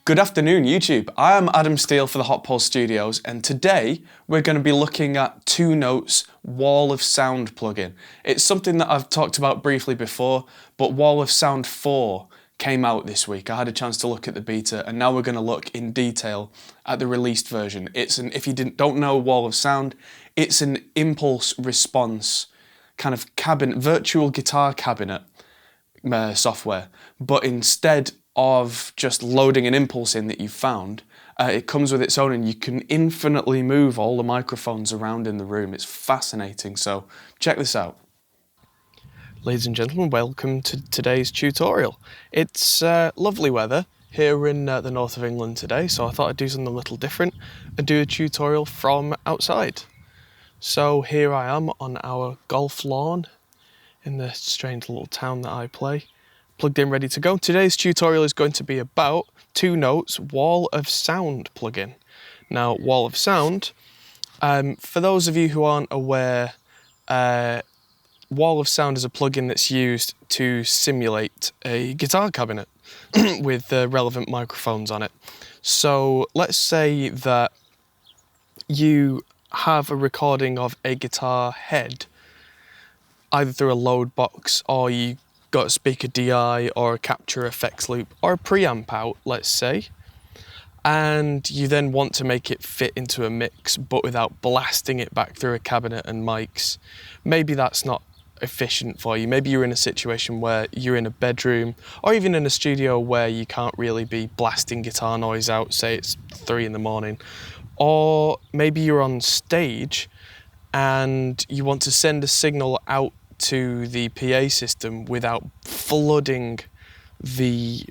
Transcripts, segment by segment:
Good afternoon, YouTube. I am Adam Steele for the Hot Pulse Studios, and today we're going to be looking at 2Note's Wall of Sound plugin. It's something that I've talked about briefly before, but Wall of Sound 4 came out this week. I had a chance to look at the beta, and now we're going to look in detail at the released version. If you don't know Wall of Sound, it's an impulse response kind of virtual guitar cabinet software, but instead of just loading an impulse in that you've found, it comes with its own, and you can infinitely move all the microphones around in the room. It's fascinating, so check this out. Ladies and gentlemen, welcome to today's tutorial. It's lovely weather here in the north of England today, so I thought I'd do something a little different and do a tutorial from outside. So here I am on our golf lawn in the strange little town that I play, plugged in, ready to go. Today's tutorial is going to be about 2Note's Wall of Sound plugin. Now, Wall of Sound, for those of you who aren't aware, Wall of Sound is a plugin that's used to simulate a guitar cabinet with relevant microphones on it. So let's say that you have a recording of a guitar head, either through a load box, or you got a speaker DI or a capture effects loop or a preamp out, let's say, and you then want to make it fit into a mix but without blasting it back through a cabinet and mics. Maybe that's not efficient for you. Maybe you're in a situation where you're in a bedroom or even in a studio where you can't really be blasting guitar noise out, say it's 3 in the morning, or maybe you're on stage and you want to send a signal out to the PA system without flooding the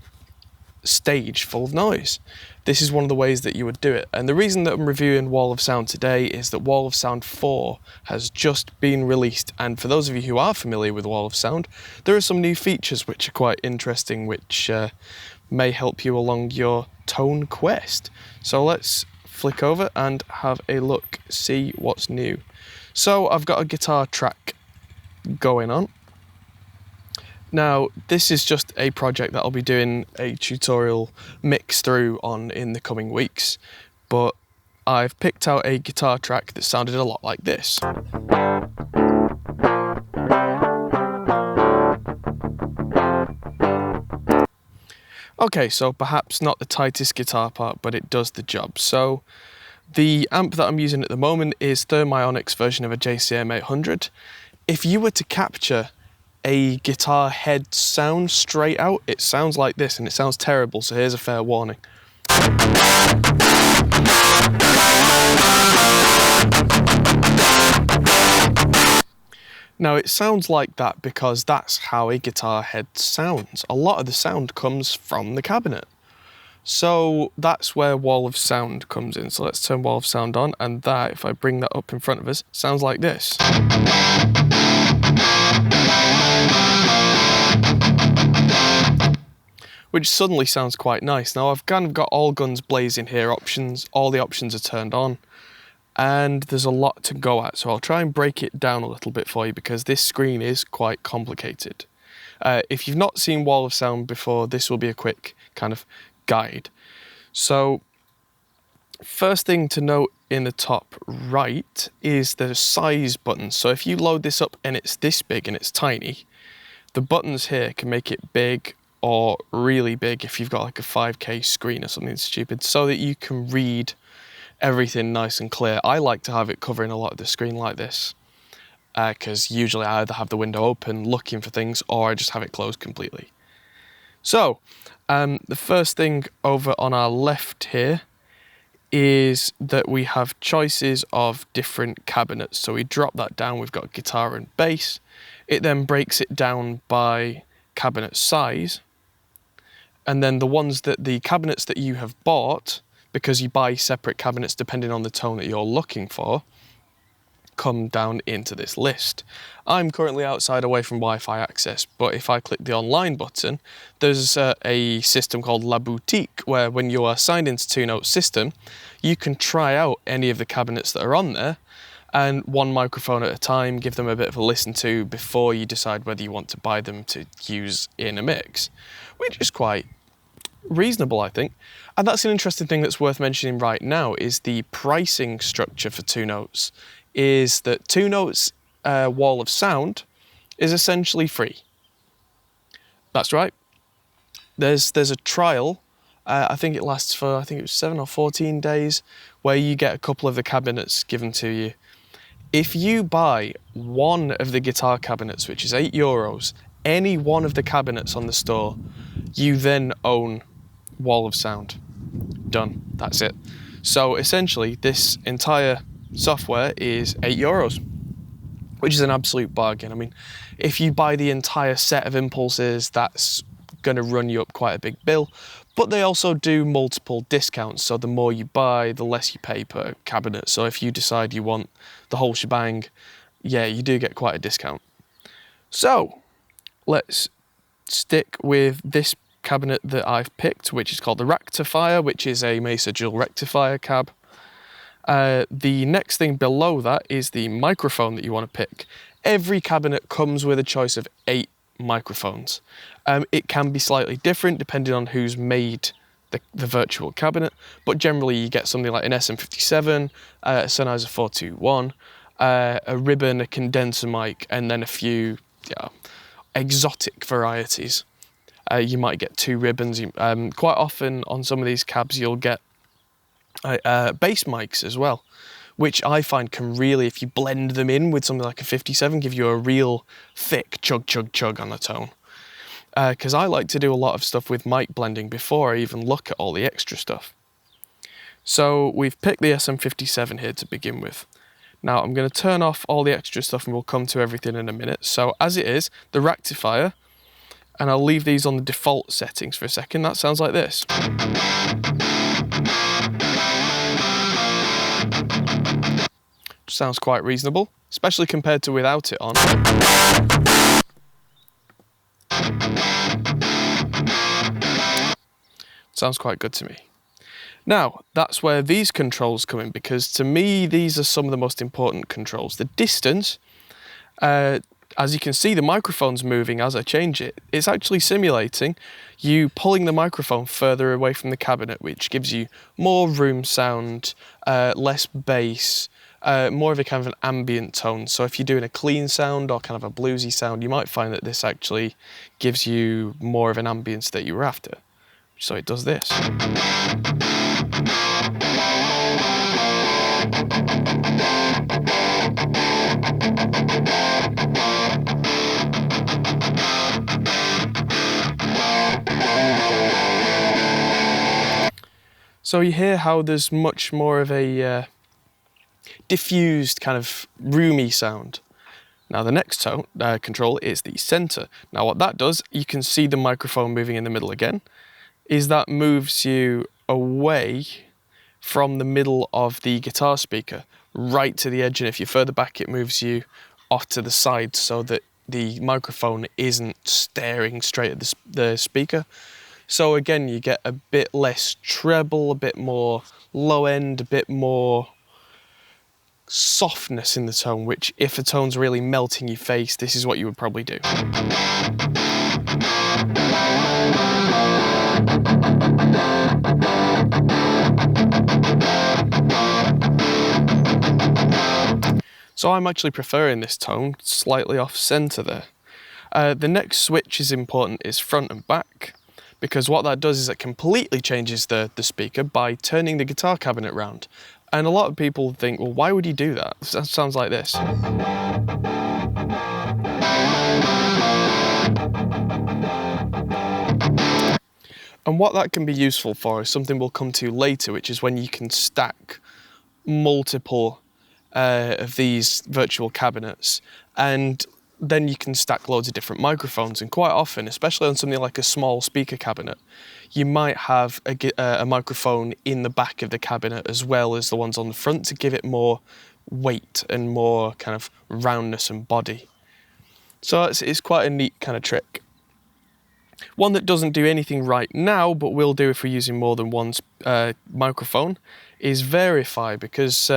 stage full of noise. This is one of the ways that you would do it. And the reason that I'm reviewing Wall of Sound today is that Wall of Sound 4 has just been released. And for those of you who are familiar with Wall of Sound, there are some new features which are quite interesting, which may help you along your tone quest. So let's flick over and have a look, see what's new. So I've got a guitar track going on. Now, this is just a project that I'll be doing a tutorial mix through on in the coming weeks, but I've picked out a guitar track that sounded a lot like this. Okay, so perhaps not the tightest guitar part, but it does the job. So the amp that I'm using at the moment is Thermionix's version of a JCM 800. If you were to capture a guitar head sound straight out, it sounds like this, and it sounds terrible, so here's a fair warning. Now, it sounds like that because that's how a guitar head sounds. A lot of the sound comes from the cabinet. So that's where Wall of Sound comes in. So let's turn Wall of Sound on, and that, if I bring that up in front of us, sounds like this. Which suddenly sounds quite nice. Now I've kind of got all guns blazing here, all the options are turned on, and there's a lot to go at. So I'll try and break it down a little bit for you because this screen is quite complicated. If you've not seen Wall of Sound before, this will be a quick kind of guide. So first thing to note in the top right is the size button. So if you load this up and it's this big and it's tiny, the buttons here can make it big or really big if you've got like a 5K screen or something stupid, so that you can read everything nice and clear. I like to have it covering a lot of the screen like this, because usually I either have the window open looking for things or I just have it closed completely. So the first thing over on our left here is that we have choices of different cabinets. So we drop that down, we've got guitar and bass. It then breaks it down by cabinet size. And then the cabinets that you have bought, because you buy separate cabinets depending on the tone that you're looking for, come down into this list. I'm currently outside away from Wi-Fi access, but if I click the online button, there's a system called La Boutique, where when you are signed into 2Note's system, you can try out any of the cabinets that are on there, and one microphone at a time, give them a bit of a listen to before you decide whether you want to buy them to use in a mix, which is quite reasonable, I think. And that's an interesting thing that's worth mentioning right now is the pricing structure for Two Notes. Is that Two Notes Wall of Sound is essentially free. That's right. There's a trial. I think it lasts for, I think it was 7 or 14 days, where you get a couple of the cabinets given to you. If you buy one of the guitar cabinets, which is €8, any one of the cabinets on the store, you then own Wall of Sound. Done. That's it. So essentially, this entire software is €8, which is an absolute bargain. I mean, if you buy the entire set of impulses, that's going to run you up quite a big bill. But they also do multiple discounts, so the more you buy, the less you pay per cabinet. So if you decide you want the whole shebang, yeah, you do get quite a discount. So let's stick with this cabinet that I've picked, which is called the Rectifier, which is a Mesa dual rectifier cab. The next thing below that is the microphone that you want to pick. Every cabinet comes with a choice of 8 microphones. It can be slightly different depending on who's made the virtual cabinet, but generally you get something like an SM57, a Sennheiser 421, a ribbon, a condenser mic, and then a few exotic varieties. You might get 2 ribbons. Quite often on some of these cabs you'll get bass mics as well, which I find can really, if you blend them in with something like a 57, give you a real thick chug chug chug on the tone. Because I like to do a lot of stuff with mic blending before I even look at all the extra stuff. So we've picked the SM57 here to begin with. Now I'm going to turn off all the extra stuff and we'll come to everything in a minute. So as it is, the Rectifier, and I'll leave these on the default settings for a second, that sounds like this. Sounds quite reasonable, especially compared to without it on. Sounds quite good to me. Now, that's where these controls come in, because to me, these are some of the most important controls. The distance, as you can see, the microphone's moving as I change it. It's actually simulating you pulling the microphone further away from the cabinet, which gives you more room sound, less bass, more of a kind of an ambient tone. So if you're doing a clean sound or kind of a bluesy sound, you might find that this actually gives you more of an ambience that you were after. So it does this. So you hear how there's much more of a diffused kind of roomy sound. Now the next tone control is the center. Now what that does, you can see the microphone moving in the middle again, is that moves you away from the middle of the guitar speaker right to the edge, and if you're further back it moves you off to the side so that the microphone isn't staring straight at the speaker. So again, you get a bit less treble, a bit more low end, a bit more softness in the tone, which if a tone's really melting your face, this is what you would probably do. So I'm actually preferring this tone slightly off center there. The next switch is important, is front and back, because what that does is it completely changes the speaker by turning the guitar cabinet round. And a lot of people think, well, why would you do that? That sounds like this. And what that can be useful for is something we'll come to later, which is when you can stack multiple of these virtual cabinets, and then you can stack loads of different microphones. And quite often, especially on something like a small speaker cabinet, you might have a microphone in the back of the cabinet as well as the ones on the front to give it more weight and more kind of roundness and body. So it's quite a neat kind of trick. One that doesn't do anything right now, but will do if we're using more than one microphone, is Verify, because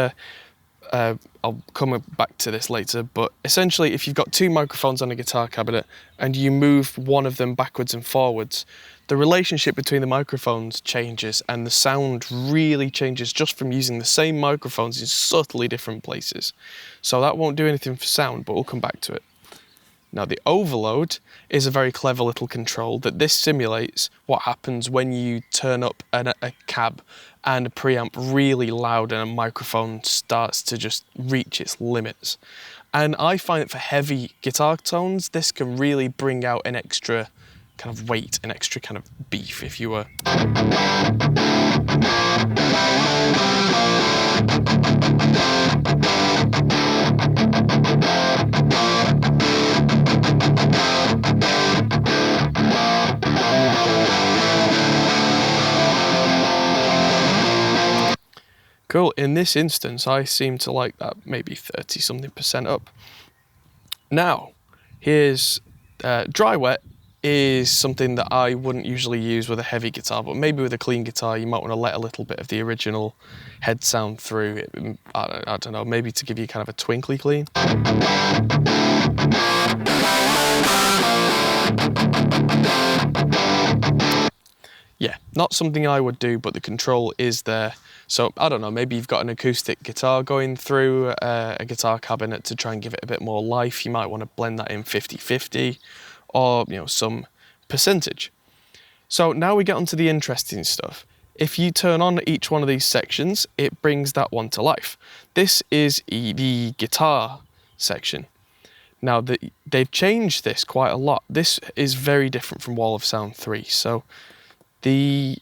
I'll come back to this later, but essentially if you've got two microphones on a guitar cabinet and you move one of them backwards and forwards, the relationship between the microphones changes and the sound really changes just from using the same microphones in subtly different places. So that won't do anything for sound, but we'll come back to it. Now the overload is a very clever little control that this simulates what happens when you turn up a cab and a preamp really loud and a microphone starts to just reach its limits. And I find that for heavy guitar tones, this can really bring out an extra kind of weight, an extra kind of beef, if you were. Cool, in this instance, I seem to like that maybe 30-something% up. Now, here's dry wet is something that I wouldn't usually use with a heavy guitar, but maybe with a clean guitar, you might want to let a little bit of the original head sound through. I don't know, maybe to give you kind of a twinkly clean. Yeah, not something I would do, but the control is there. So, I don't know, maybe you've got an acoustic guitar going through a guitar cabinet to try and give it a bit more life. You might want to blend that in 50-50 or, you know, some percentage. So now we get onto the interesting stuff. If you turn on each one of these sections, it brings that one to life. This is the guitar section. Now, they've changed this quite a lot. This is very different from Wall of Sound 3. So they've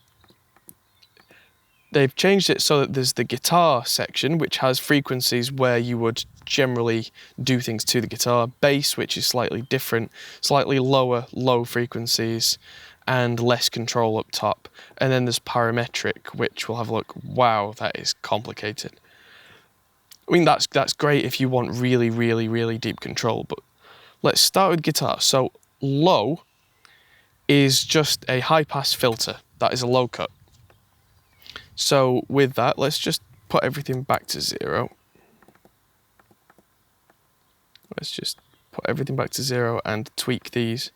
changed it so that there's the guitar section, which has frequencies where you would generally do things to the guitar. Bass, which is slightly different, slightly low frequencies, and less control up top. And then there's parametric, which we'll have a look. Wow, that is complicated. I mean, that's great if you want really deep control, but let's start with guitar. So low is just a high pass filter. That is a low cut. So with that, let's just put everything back to 0. Let's just put everything back to 0 and tweak these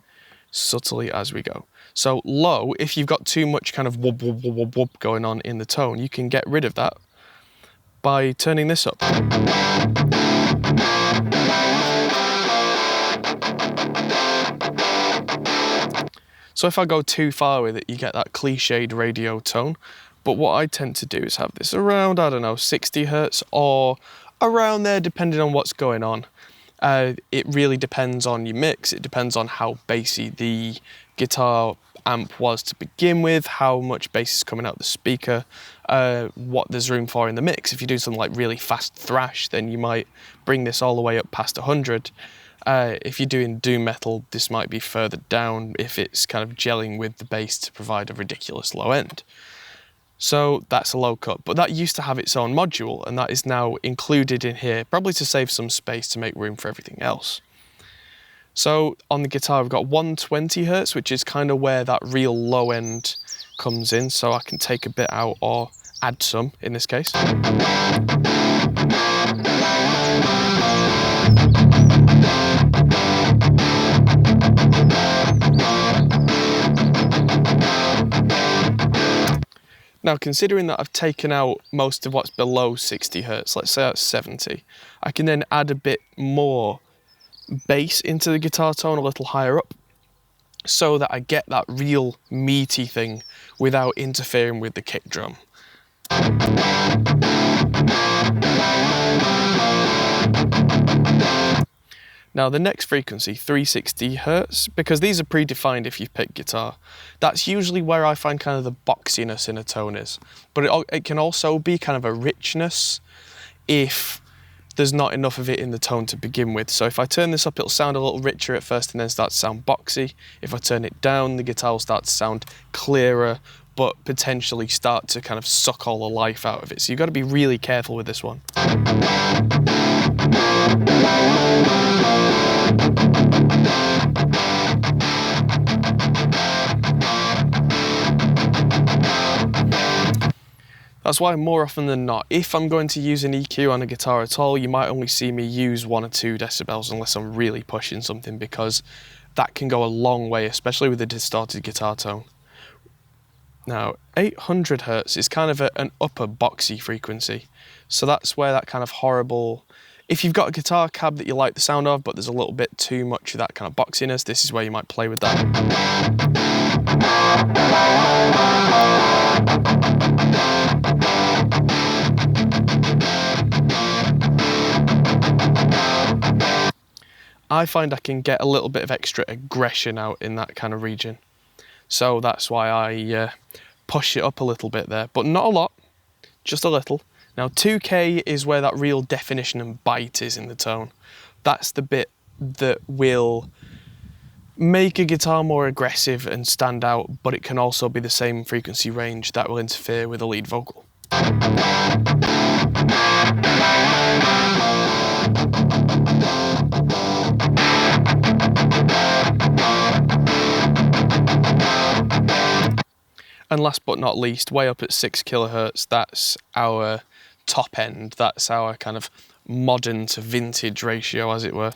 subtly as we go. So low, if you've got too much kind of whoop, whoop, whoop, whoop, whoop going on in the tone, you can get rid of that by turning this up. So if I go too far with it, you get that cliched radio tone. But what I tend to do is have this around, I don't know, 60 hertz or around there, depending on what's going on. It really depends on your mix. It depends on how bassy the guitar amp was to begin with, how much bass is coming out the speaker, what there's room for in the mix. If you do something like really fast thrash, then you might bring this all the way up past 100. If you're doing doom metal, this might be further down if it's kind of gelling with the bass to provide a ridiculous low end. So that's a low cut, but that used to have its own module, and that is now included in here, probably to save some space to make room for everything else. So on the guitar, we've got 120 hertz, which is kind of where that real low end comes in. So I can take a bit out or add some in this case. Now, considering that I've taken out most of what's below 60 hertz, let's say that's 70, I can then add a bit more bass into the guitar tone a little higher up so that I get that real meaty thing without interfering with the kick drum. Now the next frequency, 360 hertz, because these are predefined if you pick guitar, that's usually where I find kind of the boxiness in a tone is. But it can also be kind of a richness if there's not enough of it in the tone to begin with. So if I turn this up, it'll sound a little richer at first and then start to sound boxy. If I turn it down, the guitar will start to sound clearer, but potentially start to kind of suck all the life out of it. So you've got to be really careful with this one. That's why more often than not, if I'm going to use an EQ on a guitar at all, you might only see me use 1 or 2 decibels unless I'm really pushing something, because that can go a long way, especially with a distorted guitar tone. Now, 800 Hertz is kind of an upper boxy frequency. So that's where that kind of horrible, if you've got a guitar cab that you like the sound of, but there's a little bit too much of that kind of boxiness, this is where you might play with that. I find I can get a little bit of extra aggression out in that kind of region. So that's why I push it up a little bit there, but not a lot, just a little. Now 2K is where that real definition and bite is in the tone. That's the bit that will make a guitar more aggressive and stand out, but it can also be the same frequency range that will interfere with a lead vocal. And last but not least, way up at 6 kilohertz, that's our top end. That's our kind of modern to vintage ratio, as it were.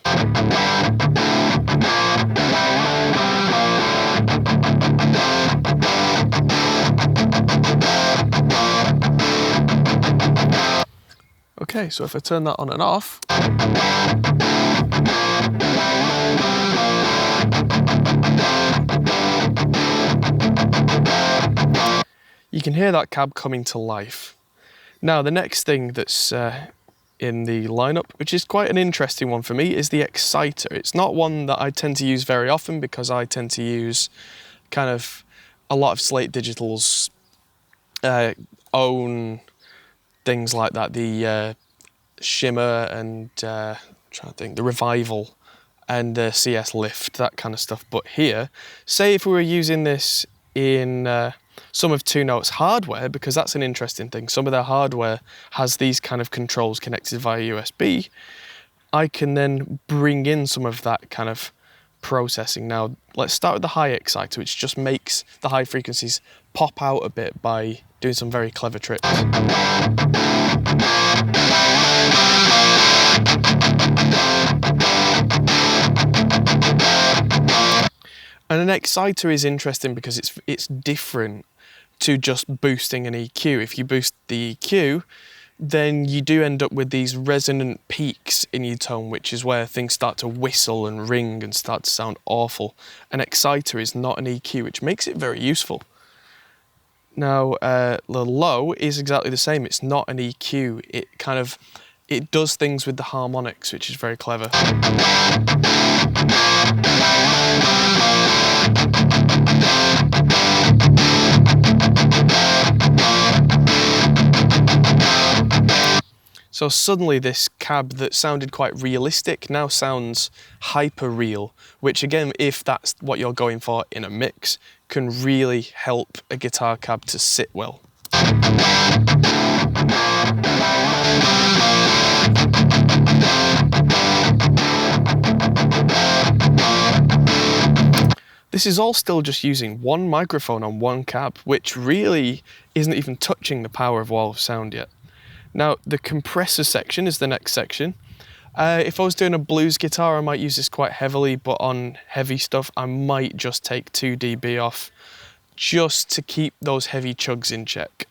Okay, so if I turn that on and off, you can hear that cab coming to life. Now, the next thing that's in the lineup, which is quite an interesting one for me, is the exciter. It's not one that I tend to use very often because I tend to use kind of a lot of Slate Digital's own things like that, the Shimmer and I'm trying to think, the Revival and the CS Lift, that kind of stuff. But here, say if we were using this in some of Two Note's hardware, because that's an interesting thing. Some of their hardware has these kind of controls connected via USB. I can then bring in some of that kind of processing. Now, let's start with the high exciter, which just makes the high frequencies pop out a bit by doing some very clever tricks. And an exciter is interesting because it's different to just boosting an EQ. If you boost the EQ, then you do end up with these resonant peaks in your tone, which is where things start to whistle and ring and start to sound awful. An exciter is not an EQ, which makes it very useful. Now, the low is exactly the same. It's not an EQ. It does things with the harmonics, which is very clever. So suddenly this cab that sounded quite realistic now sounds hyper real, which again, if that's what you're going for in a mix, can really help a guitar cab to sit well. This is all still just using one microphone on one cab, which really isn't even touching the power of Wall of Sound yet. Now, the compressor section is the next section. If I was doing a blues guitar, I might use this quite heavily, but on heavy stuff, I might just take 2 dB off, just to keep those heavy chugs in check.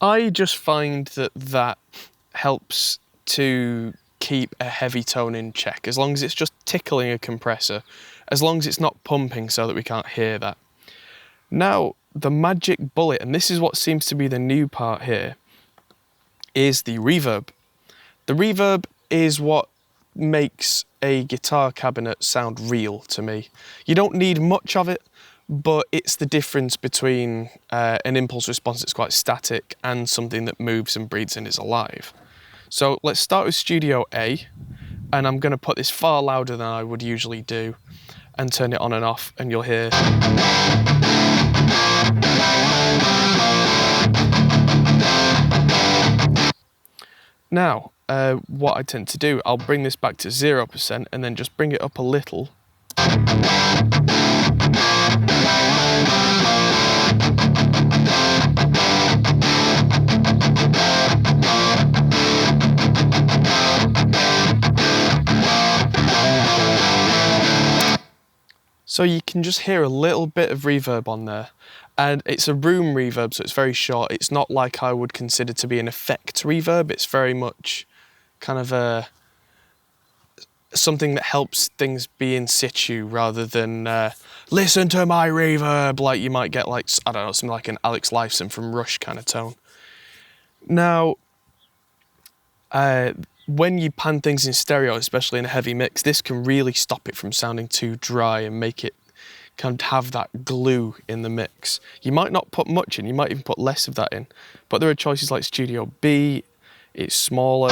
I just find that helps to keep a heavy tone in check, as long as it's just tickling a compressor, as long as it's not pumping so that we can't hear that. Now, the magic bullet, and this is what seems to be the new part here, is the reverb. The reverb is what makes a guitar cabinet sound real to me. You don't need much of it, but it's the difference between an impulse response that's quite static and something that moves and breathes and is alive. So let's start with Studio A, and I'm going to put this far louder than I would usually do and turn it on and off, and you'll hear. Now, what I tend to do, I'll bring this back to 0% and then just bring it up a little. So you can just hear a little bit of reverb on there. And it's a room reverb, so it's very short. It's not like I would consider to be an effect reverb. It's very much kind of something that helps things be in situ rather than listen to my reverb, like you might get like, I don't know, something like an Alex Lifeson from Rush kind of tone. Now, when you pan things in stereo, especially in a heavy mix, this can really stop it from sounding too dry and make it kind of have that glue in the mix. You might not put much in, you might even put less of that in, but there are choices like Studio B, it's smaller.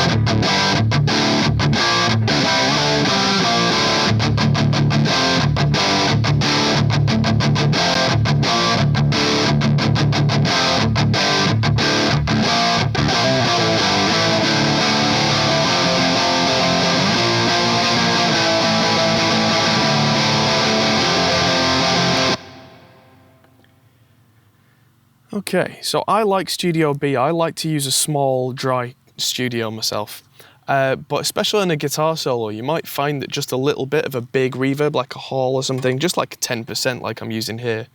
Okay, so I like Studio B. I like to use a small, dry studio myself. But especially in a guitar solo, you might find that just a little bit of a big reverb, like a hall or something, just like 10% like I'm using here,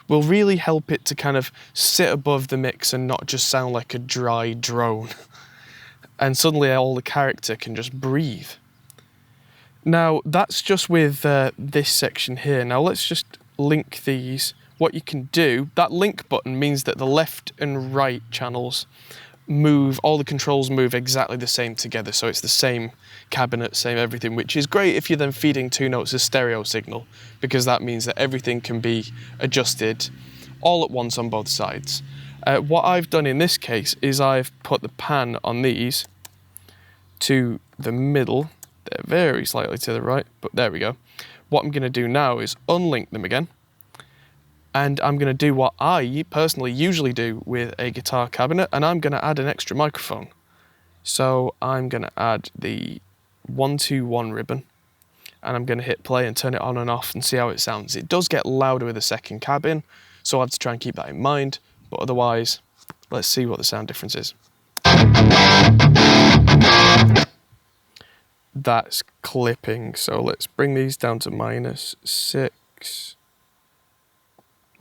will really help it to kind of sit above the mix and not just sound like a dry drone. And suddenly all the character can just breathe. Now, that's just with this section here. Now let's just link these. What you can do, that link button means that the left and right channels move, all the controls move exactly the same together, so it's the same cabinet, same everything, which is great if you're then feeding two notes of stereo signal, because that means that everything can be adjusted all at once on both sides. What I've done in this case is I've put the pan on these to the middle. They're very slightly to the right, but there we go. What I'm going to do now is unlink them again. And I'm going to do what I personally usually do with a guitar cabinet, and I'm going to add an extra microphone. So I'm going to add the 1-2-1 ribbon, and I'm going to hit play and turn it on and off and see how it sounds. It does get louder with a second cab in, so I have to try and keep that in mind, but otherwise, let's see what the sound difference is. That's clipping, so let's bring these down to -6.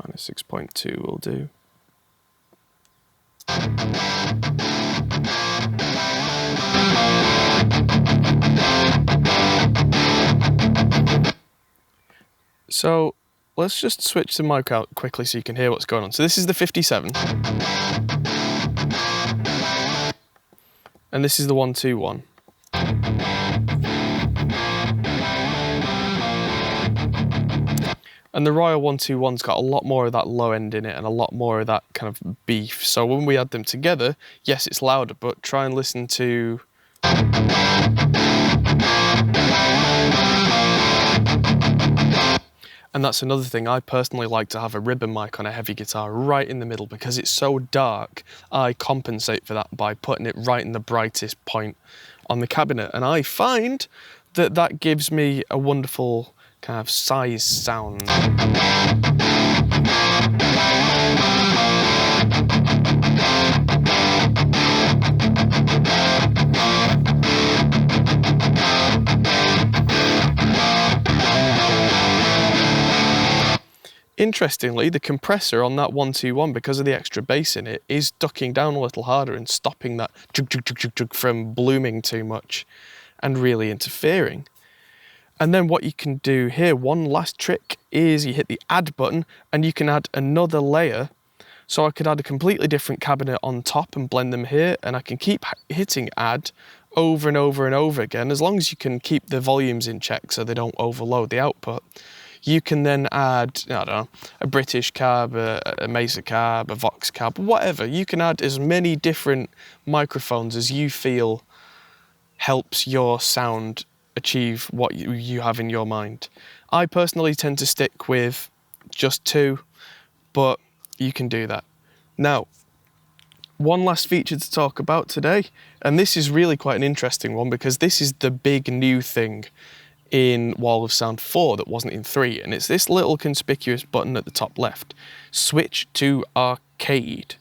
-6.2 will do. So let's just switch the mic out quickly so you can hear what's going on. So this is the 57. And this is the 1-2-1. And the Royal 1-2-1's got a lot more of that low end in it and a lot more of that kind of beef. So when we add them together, yes, it's louder, but try and listen to... And that's another thing, I personally like to have a ribbon mic on a heavy guitar right in the middle because it's so dark. I compensate for that by putting it right in the brightest point on the cabinet. And I find that that gives me a wonderful kind of size sound. Interestingly, the compressor on that 1-2-1, because of the extra bass in it, is ducking down a little harder and stopping that chug chug chug chug chug from blooming too much and really interfering. And then what you can do here, one last trick, is you hit the add button and you can add another layer. So I could add a completely different cabinet on top and blend them here, and I can keep hitting add over and over and over again, as long as you can keep the volumes in check so they don't overload the output. You can then add, I don't know, a British cab, a Mesa cab, a Vox cab, whatever. You can add as many different microphones as you feel helps your sound achieve what you have in your mind. I personally tend to stick with just 2, but you can do that. Now, one last feature to talk about today, and this is really quite an interesting one because this is the big new thing in Wall of Sound 4 that wasn't in 3, and it's this little conspicuous button at the top left, switch to arcade.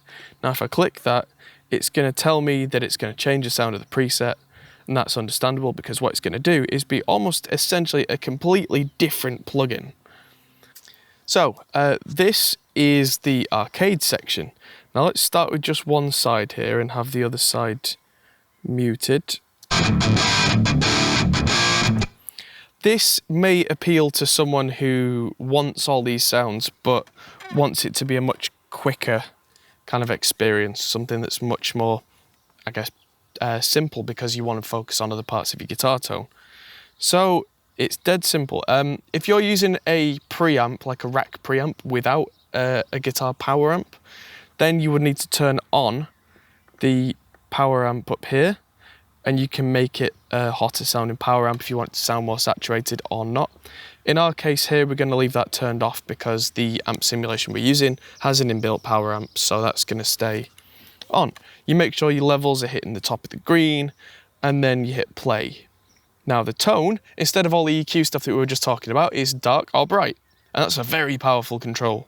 Now if I click that, it's going to tell me that it's going to change the sound of the preset, and that's understandable because what it's going to do is be almost essentially a completely different plugin. So this is the arcade section. Now let's start with just one side here and have the other side muted. This may appeal to someone who wants all these sounds but wants it to be a much quicker kind of experience, something that's much more, I guess, simple because you want to focus on other parts of your guitar tone. So it's dead simple. If you're using a preamp, like a rack preamp without a guitar power amp, then you would need to turn on the power amp up here, and you can make it a hotter sounding power amp if you want it to sound more saturated or not. In our case here, we're going to leave that turned off because the amp simulation we're using has an inbuilt power amp, so that's going to stay on. You make sure your levels are hitting the top of the green, and then you hit play. Now the tone, instead of all the EQ stuff that we were just talking about, is dark or bright, and that's a very powerful control.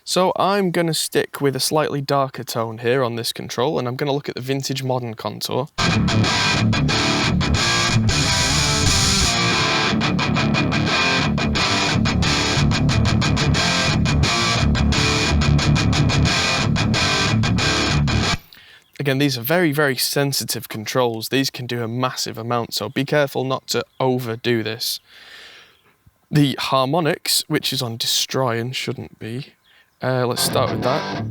So I'm going to stick with a slightly darker tone here on this control, and I'm going to look at the vintage modern contour. Again, these are very, very sensitive controls. These can do a massive amount, so be careful not to overdo this. The harmonics, which is on destroy and shouldn't be, let's start with that.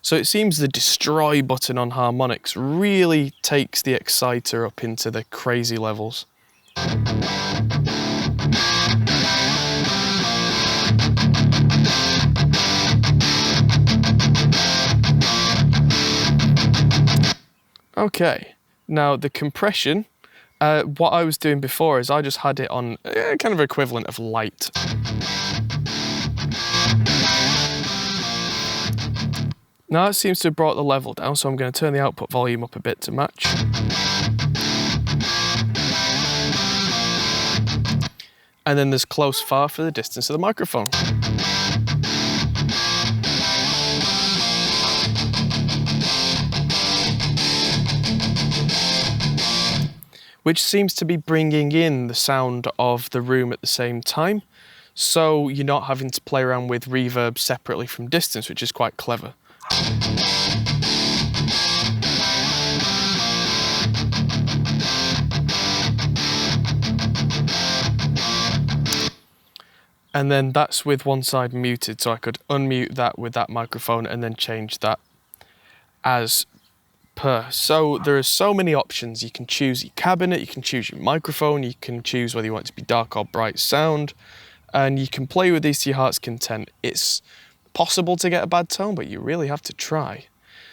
So it seems the destroy button on harmonics really takes the exciter up into the crazy levels. Okay, now the compression, what I was doing before is I just had it on kind of equivalent of light. Now it seems to have brought the level down, so I'm going to turn the output volume up a bit to match. And then there's close far for the distance of the microphone. Which seems to be bringing in the sound of the room at the same time, so you're not having to play around with reverb separately from distance, which is quite clever. And then that's with one side muted, so I could unmute that with that microphone and then change that as per. So there are so many options. You can choose your cabinet, you can choose your microphone, you can choose whether you want it to be dark or bright sound, and you can play with these to your heart's content. It's possible to get a bad tone, but you really have to try.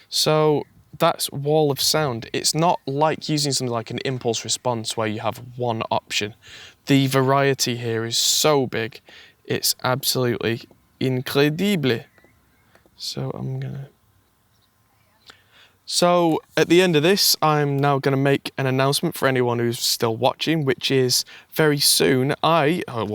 So that's Wall of Sound. It's not like using something like an impulse response where you have one option. The variety here is so big, it's absolutely incredible. So at the end of this, I'm now going to make an announcement for anyone who's still watching, which is very soon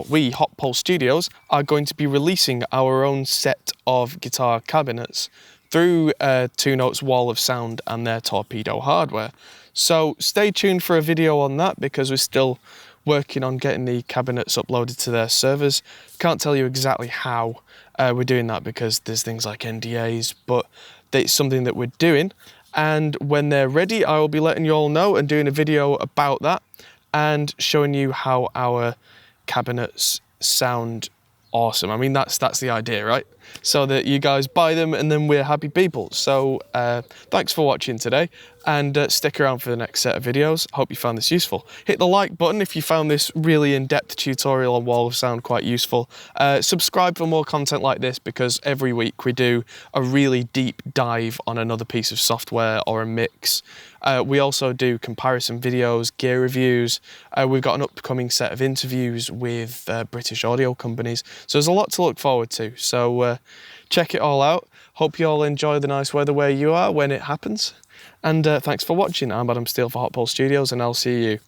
we, Hot Pole Studios, are going to be releasing our own set of guitar cabinets through Two Notes Wall of Sound and their Torpedo hardware. So stay tuned for a video on that because we're still working on getting the cabinets uploaded to their servers. Can't tell you exactly how we're doing that because there's things like NDAs, but it's something that we're doing. And when they're ready, I will be letting you all know and doing a video about that and showing you how our cabinets sound awesome. I mean, that's the idea, right? so that you guys buy them and then we're happy people. So thanks for watching today, and stick around for the next set of videos. Hope you found this useful. Hit the like button if you found this really in-depth tutorial on wall of sound quite useful. Subscribe for more content like this, because every week we do a really deep dive on another piece of software or a mix. We also do comparison videos, gear reviews. We've got an upcoming set of interviews with British audio companies. So there's a lot to look forward to. So check it all out. Hope you all enjoy the nice weather where you are when it happens. And thanks for watching. I'm Adam Steele for Hot Pole Studios, and I'll see you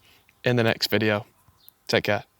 in the next video. Take care.